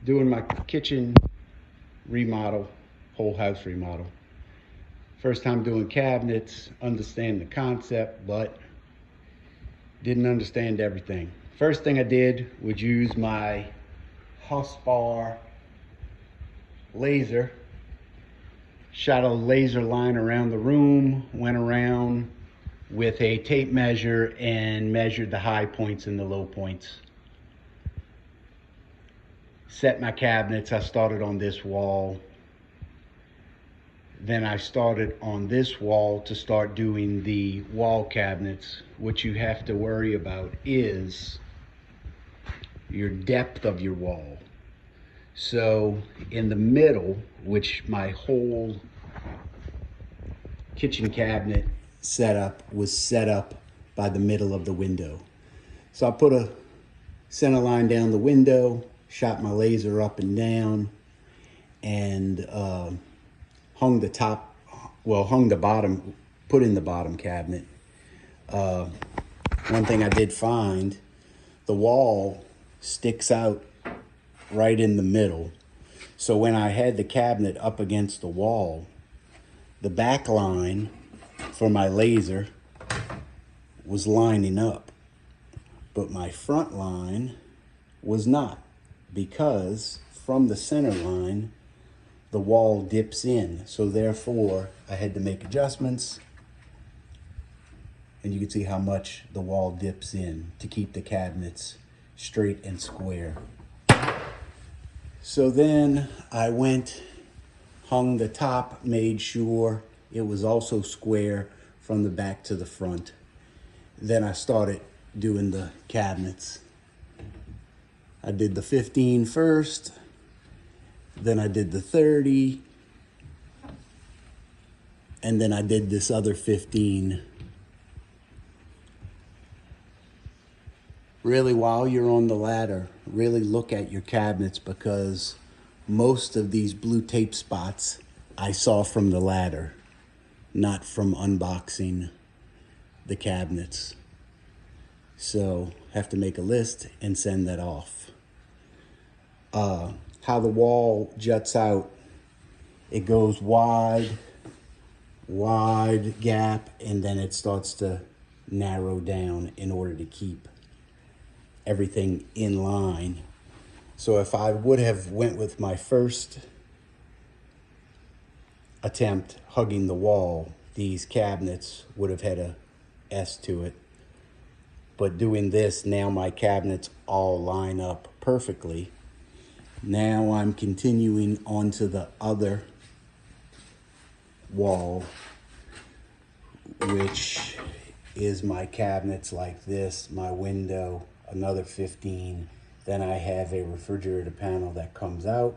Doing my kitchen remodel, whole house remodel. First time doing cabinets, understand the concept, but didn't understand everything. First thing I did was use my Husqvarna laser, shot a laser line around the room, went around with a tape measure and measured the high points and the low points. Set my cabinets. I started on this wall. Then I started on this wall to start doing the wall cabinets. What you have to worry about is your depth of your wall. So in the middle, which my whole kitchen cabinet setup was set up by the middle of the window. So I put a center line down the window, shot my laser up and down, and hung the top, well, hung the bottom, put in the bottom cabinet. One thing I did find, the wall sticks out right in the middle. So when I had the cabinet up against the wall, the back line for my laser was lining up, but my front line was not, because from the center line, the wall dips in. So therefore, I had to make adjustments, and you can see how much the wall dips in to keep the cabinets straight and square. So then I went, hung the top, made sure it was also square from the back to the front. Then I started doing the cabinets. I did the 15 first, then I did the 30, and then I did this other 15. Really, while you're on the ladder, really look at your cabinets, because most of these blue tape spots I saw from the ladder, not from unboxing the cabinets. So have to make a list and send that off. How the wall juts out, it goes wide gap, and then it starts to narrow down in order to keep everything in line. So if I would have went with my first attempt hugging the wall, these cabinets would have had a S to it. But doing this, now my cabinets all line up perfectly. Now I'm continuing onto the other wall, which is my cabinets like this, my window, another 15. Then I have a refrigerator panel that comes out,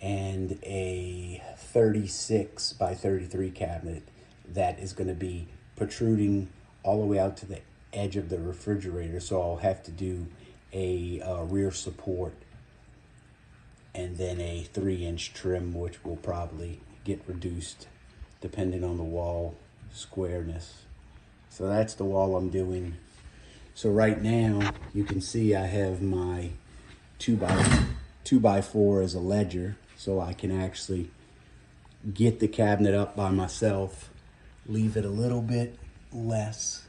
and a 36 by 33 cabinet that is going to be protruding all the way out to the edge of the refrigerator. So I'll have to do a rear support and then a 3-inch trim, which will probably get reduced depending on the wall squareness. So that's the wall I'm doing. So right now you can see I have my 2x4 as a ledger, so I can actually get the cabinet up by myself, leave it a little bit less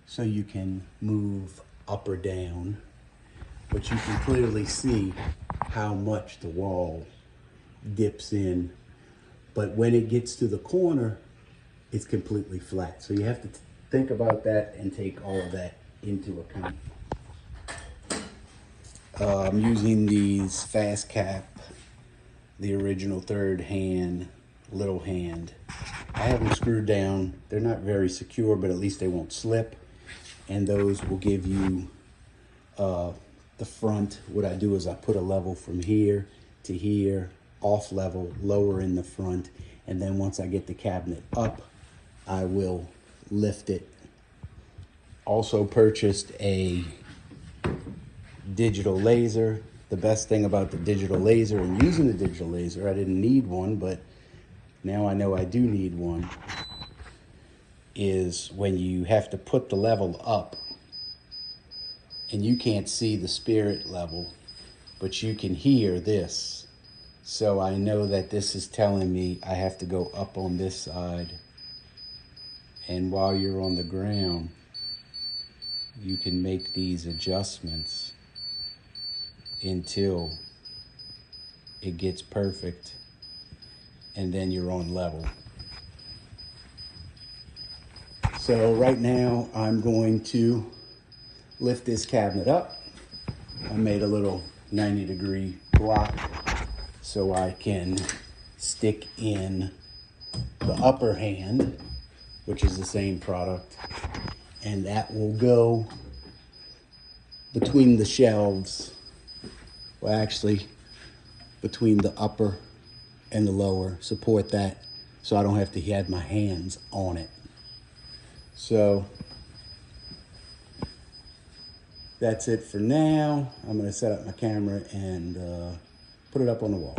so you can move up or down, but you can clearly see how much the wall dips in. But when it gets to the corner, it's completely flat. So you have to think about that and take all of that into account. I'm using these Fast Cap, the original third hand, little hand. I have them screwed down. They're not very secure, but at least they won't slip. And those will give you the front. What I do is I put a level from here to here, off level, lower in the front. And then once I get the cabinet up, I will lift it. Also purchased a digital laser. The best thing about the digital laser and using the digital laser, I didn't need one, but now I know I do need one, is when you have to put the level up and you can't see the spirit level, but you can hear this. So I know that this is telling me I have to go up on this side. And while you're on the ground, you can make these adjustments until it gets perfect, and then you're on level. So right now I'm going to lift this cabinet up. I made a little 90-degree block so I can stick in the upper hand, which is the same product, and that will go between the shelves. Well, actually, between the upper and the lower, support that so I don't have to have my hands on it. So that's it for now. I'm gonna set up my camera and put it up on the wall.